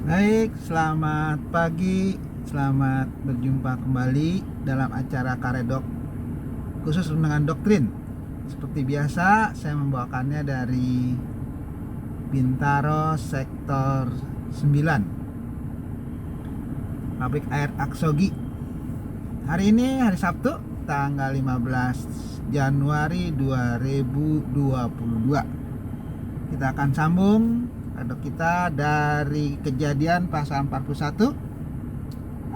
Baik, selamat pagi, selamat berjumpa kembali dalam acara Karedok khusus dengan doktrin. Seperti biasa, saya membawakannya dari Bintaro Sektor 9, Pabrik Air Aksogi. Hari ini hari Sabtu, tanggal 15 Januari 2022. Kita akan sambung Karedok kita dari Kejadian pasal 41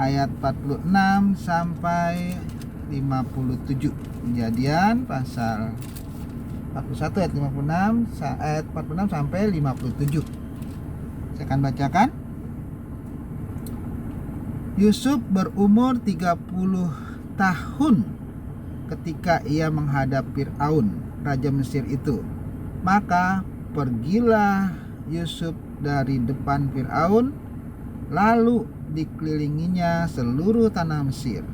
ayat 46 sampai 57. Kejadian pasal 41 ayat 46 sampai 57. Saya akan bacakan. Yusuf berumur 30 tahun ketika ia menghadap Fir'aun, raja Mesir itu. Maka pergilah Yusuf dari depan Fir'aun, lalu dikelilinginya seluruh tanah Mesir.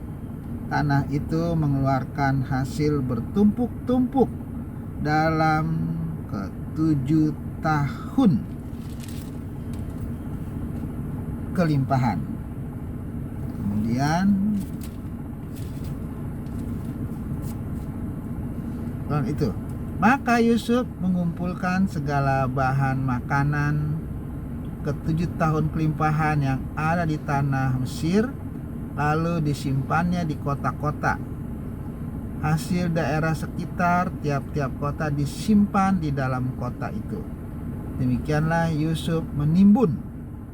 Tanah itu mengeluarkan hasil bertumpuk-tumpuk dalam ke-7 tahun kelimpahan. Kemudian itu, maka Yusuf mengumpulkan segala bahan makanan ke-7 tahun kelimpahan yang ada di tanah Mesir, lalu disimpannya di kota-kota. Hasil daerah sekitar tiap-tiap kota disimpan di dalam kota itu. Demikianlah Yusuf menimbun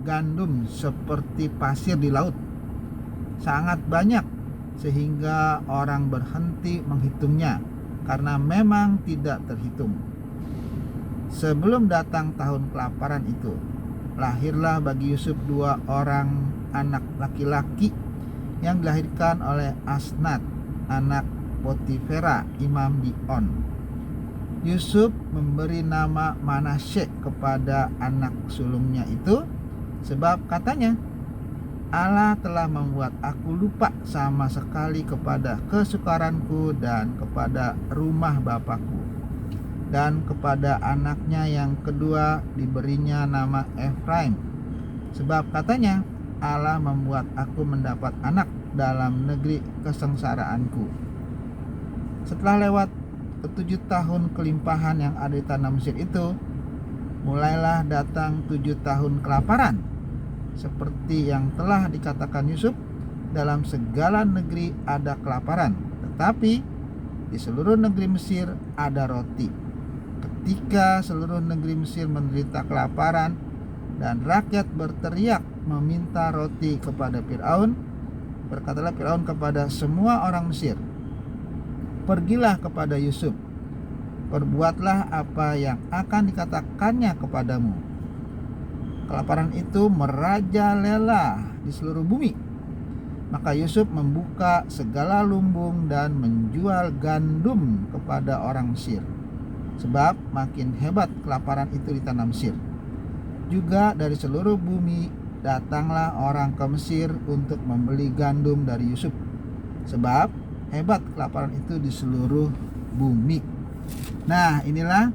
gandum seperti pasir di laut, sangat banyak sehingga orang berhenti menghitungnya, karena memang tidak terhitung. Sebelum datang tahun kelaparan itu, lahirlah bagi Yusuf 2 orang anak laki-laki yang dilahirkan oleh Asnat, anak Potifera, imam di On. Yusuf memberi nama Manasye kepada anak sulungnya itu, sebab katanya, Allah telah membuat aku lupa sama sekali kepada kesukaranku dan kepada rumah bapakku. Dan kepada anaknya yang kedua diberinya nama Efraim, sebab katanya, Allah membuat aku mendapat anak dalam negeri kesengsaraanku. Setelah lewat ke-7 tahun kelimpahan yang ada di tanah Mesir itu, mulailah datang 7 tahun kelaparan, seperti yang telah dikatakan Yusuf, dalam segala negeri ada kelaparan, tetapi di seluruh negeri Mesir ada roti. Ketika seluruh negeri Mesir menderita kelaparan dan rakyat berteriak meminta roti kepada Fir'aun, berkatalah Fir'aun kepada semua orang Mesir, pergilah kepada Yusuf, perbuatlah apa yang akan dikatakannya kepadamu. Kelaparan itu merajalela di seluruh bumi. Maka Yusuf membuka segala lumbung dan menjual gandum kepada orang Mesir, sebab makin hebat kelaparan itu di tanah Mesir. Juga dari seluruh bumi datanglah orang ke Mesir untuk membeli gandum dari Yusuf, sebab hebat kelaparan itu di seluruh bumi. Nah, inilah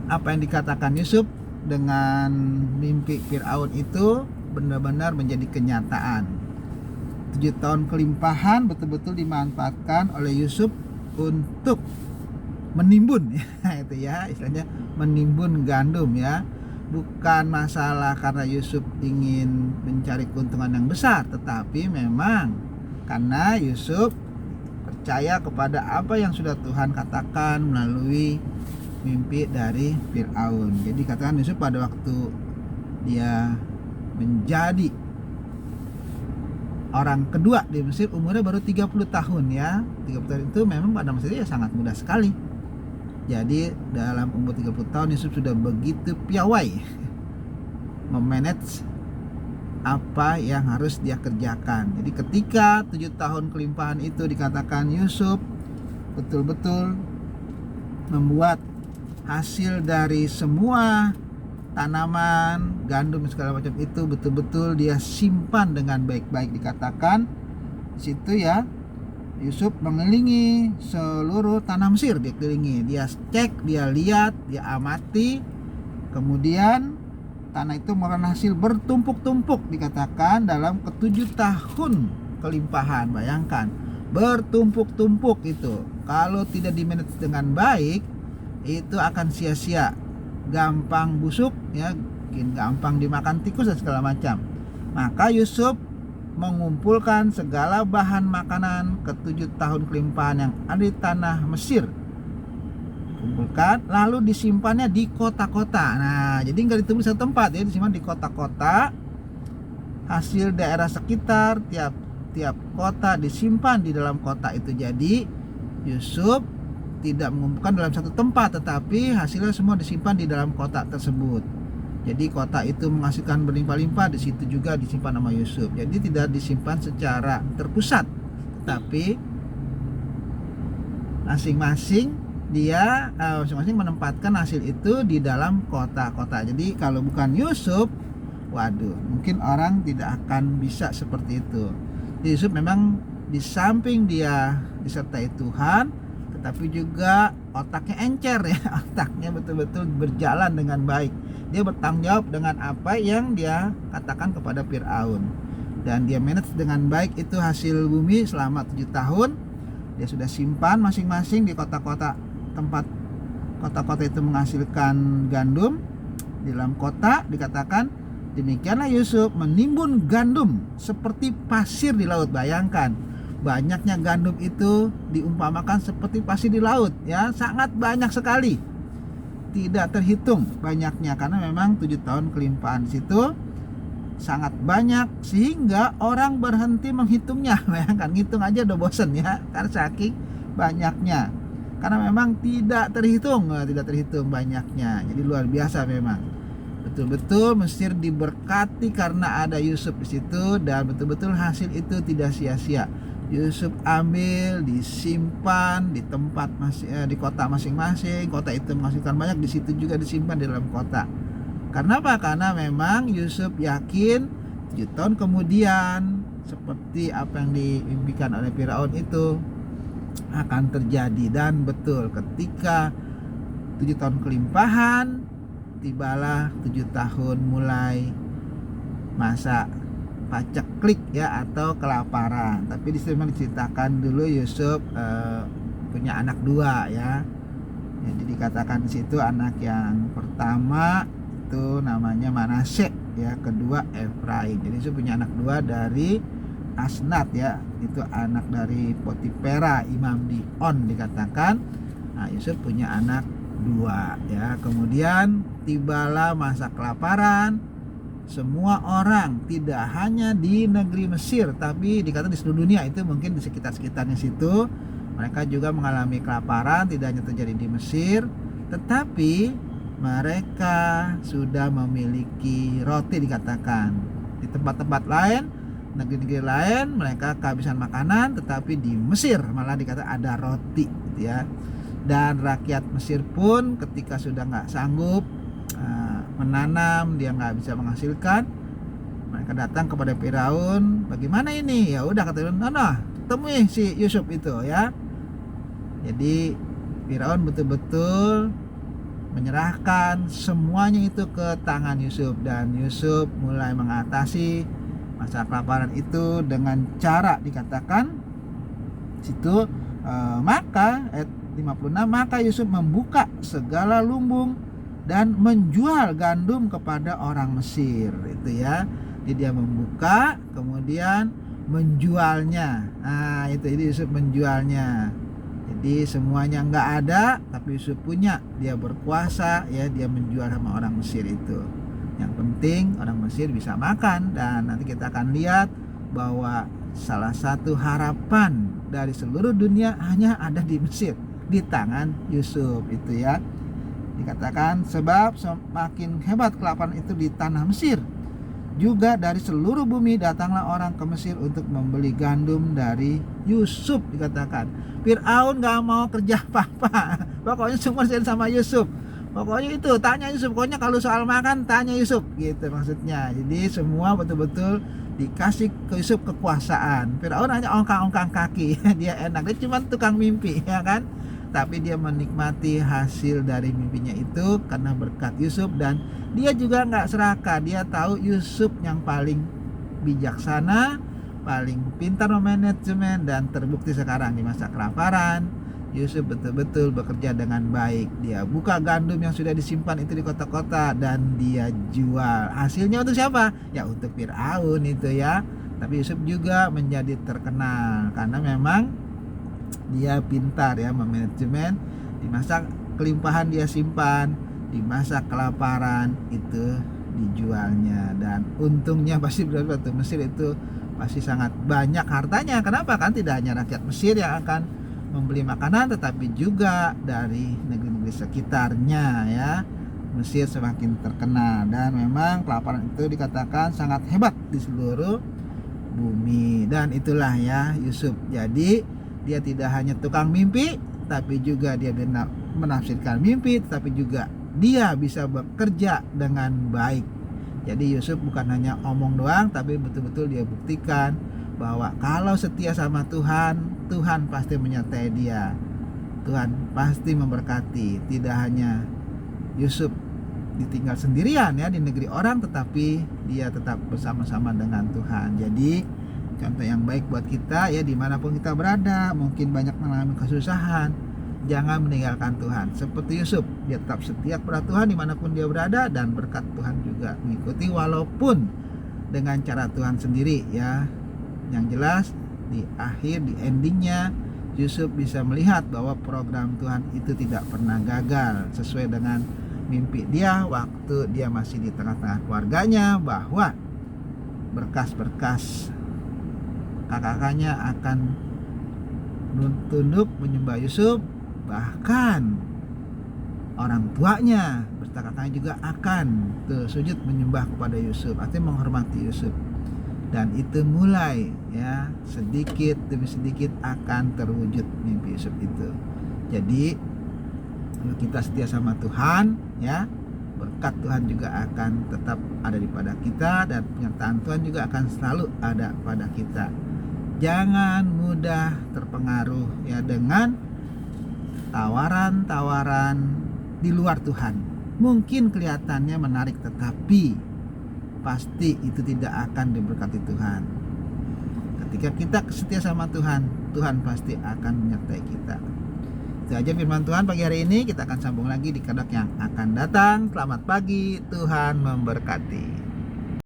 apa yang dikatakan Yusuf dengan mimpi Fir'aun itu benar-benar menjadi kenyataan. 7 tahun kelimpahan betul-betul dimanfaatkan oleh Yusuf untuk menimbun itu ya, istilahnya menimbun gandum ya. Bukan masalah karena Yusuf ingin mencari keuntungan yang besar, tetapi memang karena Yusuf percaya kepada apa yang sudah Tuhan katakan melalui mimpi dari Fir'aun. Jadi katakan Yusuf pada waktu dia menjadi orang kedua di Mesir, umurnya baru 30 tahun ya. 30 tahun itu memang pada Mesir ya sangat mudah sekali. Jadi dalam umur 30 tahun Yusuf sudah begitu piawai memanage apa yang harus dia kerjakan. Jadi ketika 7 tahun kelimpahan itu dikatakan Yusuf betul-betul membuat hasil dari semua tanaman, gandum segala macam itu betul-betul dia simpan dengan baik-baik. Dikatakan situ ya, Yusuf mengelilingi seluruh tanah Mesir, dia kelilingi, dia cek, dia lihat, dia amati, kemudian tanah itu mengeluarkan hasil bertumpuk-tumpuk, dikatakan dalam ke-7 tahun kelimpahan. Bayangkan, bertumpuk-tumpuk itu kalau tidak dimanage dengan baik itu akan sia-sia, gampang busuk ya, gampang dimakan tikus dan segala macam. Maka Yusuf mengumpulkan segala bahan makanan ke-7 tahun kelimpahan yang ada di tanah Mesir, kumpulkan, lalu disimpannya di kota-kota. Nah, jadi nggak ditulis satu tempat ya, disimpan di kota-kota, hasil daerah sekitar, tiap kota disimpan di dalam kota itu. Jadi Yusuf tidak mengumpulkan dalam satu tempat, tetapi hasilnya semua disimpan di dalam kota tersebut. Jadi kota itu menghasilkan berlimpah-limpah, di situ juga disimpan nama Yusuf. Jadi tidak disimpan secara terpusat, tapi masing-masing menempatkan hasil itu di dalam kota-kota. Jadi kalau bukan Yusuf, waduh, mungkin orang tidak akan bisa seperti itu. Yusuf memang di samping dia disertai Tuhan, tetapi juga otaknya encer ya, otaknya betul-betul berjalan dengan baik. Dia bertanggung jawab dengan apa yang dia katakan kepada Firaun, dan dia manage dengan baik itu hasil bumi selama 7 tahun. Dia sudah simpan masing-masing di kota-kota, tempat kota-kota itu menghasilkan gandum. Di dalam kota dikatakan demikianlah Yusuf menimbun gandum seperti pasir di laut. Bayangkan, banyaknya gandum itu diumpamakan seperti pasir di laut ya, sangat banyak sekali, tidak terhitung banyaknya, karena memang 7 tahun kelimpahan situ sangat banyak sehingga orang berhenti menghitungnya. Bayangkan, ngitung aja udah bosen ya, karena saking banyaknya, karena memang tidak terhitung banyaknya. Jadi luar biasa memang, betul-betul Mesir diberkati karena ada Yusuf di situ, dan betul-betul hasil itu tidak sia-sia. Yusuf ambil, disimpan di tempat di kota masing-masing. Kota itu menghasilkan banyak, di situ juga disimpan di dalam kota. Karena apa? Karena memang Yusuf yakin 7 tahun kemudian seperti apa yang diimpikan oleh Firaun itu akan terjadi. Dan betul, ketika 7 tahun kelimpahan, tibalah 7 tahun mulai masa paceklik ya, atau kelaparan. Tapi di sini diceritakan dulu Yusuf punya anak 2 ya. Jadi dikatakan di situ anak yang pertama itu namanya Manasye ya, kedua Efraim. Jadi Yusuf punya anak 2 dari Asnat ya, itu anak dari Potifera, imam di On dikatakan. Nah, Yusuf punya anak 2 ya. Kemudian tibalah masa kelaparan. Semua orang, tidak hanya di negeri Mesir, tapi dikatakan di seluruh dunia, itu mungkin di sekitar-sekitarnya situ, mereka juga mengalami kelaparan. Tidak hanya terjadi di Mesir, tetapi mereka sudah memiliki roti dikatakan. Di tempat-tempat lain, negeri-negeri lain, mereka kehabisan makanan, tetapi di Mesir malah dikatakan ada roti gitu ya. Dan rakyat Mesir pun ketika sudah nggak sanggup menanam, dia nggak bisa menghasilkan, mereka datang kepada Firaun. Bagaimana ini? Ya udah, kata Firaun, nah, temui si Yusuf itu ya. Jadi Firaun betul-betul menyerahkan semuanya itu ke tangan Yusuf, dan Yusuf mulai mengatasi masa kelaparan itu dengan cara dikatakan situ maka ayat 56, maka Yusuf membuka segala lumbung dan menjual gandum kepada orang Mesir itu ya. Jadi dia membuka kemudian menjualnya. Nah itu, jadi Yusuf menjualnya. Jadi semuanya nggak ada, tapi Yusuf punya, dia berkuasa ya, dia menjual sama orang Mesir itu. Yang penting orang Mesir bisa makan. Dan nanti kita akan lihat bahwa salah satu harapan dari seluruh dunia hanya ada di Mesir, di tangan Yusuf itu ya. Dikatakan sebab semakin hebat kelaparan itu di tanah Mesir, juga dari seluruh bumi datanglah orang ke Mesir untuk membeli gandum dari Yusuf. Dikatakan Firaun gak mau kerja apa-apa, pokoknya semua sama Yusuf. Pokoknya itu tanya Yusuf, pokoknya kalau soal makan tanya Yusuf gitu maksudnya. Jadi semua betul-betul dikasih ke Yusuf kekuasaan. Firaun hanya ongkang-ongkang kaki dia enak, dia cuma tukang mimpi ya kan. tetapi dia menikmati hasil dari mimpinya itu karena berkat Yusuf. Dan dia juga nggak serakah, dia tahu Yusuf yang paling bijaksana, paling pintar memanajemen, dan terbukti sekarang di masa kelaparan Yusuf betul-betul bekerja dengan baik. Dia buka gandum yang sudah disimpan itu di kota-kota dan dia jual. Hasilnya untuk siapa? Ya untuk Firaun itu ya. Tapi Yusuf juga menjadi terkenal karena memang dia pintar ya memanajemen. Di masa kelimpahan dia simpan, di masa kelaparan itu dijualnya, dan untungnya pasti berapa tuh. Mesir itu pasti sangat banyak hartanya. Kenapa? Kan tidak hanya rakyat Mesir yang akan membeli makanan, tetapi juga dari negeri-negeri sekitarnya ya. Mesir semakin terkenal, dan memang kelaparan itu dikatakan sangat hebat di seluruh bumi. Dan itulah ya Yusuf. Jadi dia tidak hanya tukang mimpi, tapi juga dia menafsirkan mimpi, tapi juga dia bisa bekerja dengan baik. Jadi Yusuf bukan hanya omong doang, tapi betul-betul dia buktikan bahwa kalau setia sama Tuhan, Tuhan pasti menyertai dia. Tuhan pasti memberkati. Tidak hanya Yusuf ditinggal sendirian ya di negeri orang, tetapi dia tetap bersama-sama dengan Tuhan. Jadi contoh yang baik buat kita ya, dimanapun kita berada, mungkin banyak mengalami kesusahan, jangan meninggalkan Tuhan. Seperti Yusuf, dia tetap setia kepada Tuhan dimanapun dia berada, dan berkat Tuhan juga mengikuti walaupun dengan cara Tuhan sendiri ya. Yang jelas di akhir, di endingnya, Yusuf bisa melihat bahwa program Tuhan itu tidak pernah gagal, sesuai dengan mimpi dia waktu dia masih di tengah-tengah keluarganya, bahwa berkas-berkas kakak-kakaknya akan tunduk menyembah Yusuf. Bahkan orang tuanya beserta kakaknya juga akan sujud menyembah kepada Yusuf, artinya menghormati Yusuf. Dan itu mulai ya, sedikit demi sedikit akan terwujud mimpi Yusuf itu. Jadi kalau kita setia sama Tuhan ya, berkat Tuhan juga akan tetap ada di pada kita, dan penyertaan Tuhan juga akan selalu ada pada kita. Jangan mudah terpengaruh ya dengan tawaran-tawaran di luar Tuhan. Mungkin kelihatannya menarik, tetapi pasti itu tidak akan diberkati Tuhan. Ketika kita setia sama Tuhan, Tuhan pasti akan menyertai kita. Itu aja firman Tuhan pagi hari ini. Kita akan sambung lagi di Kedok yang akan datang. Selamat pagi, Tuhan memberkati.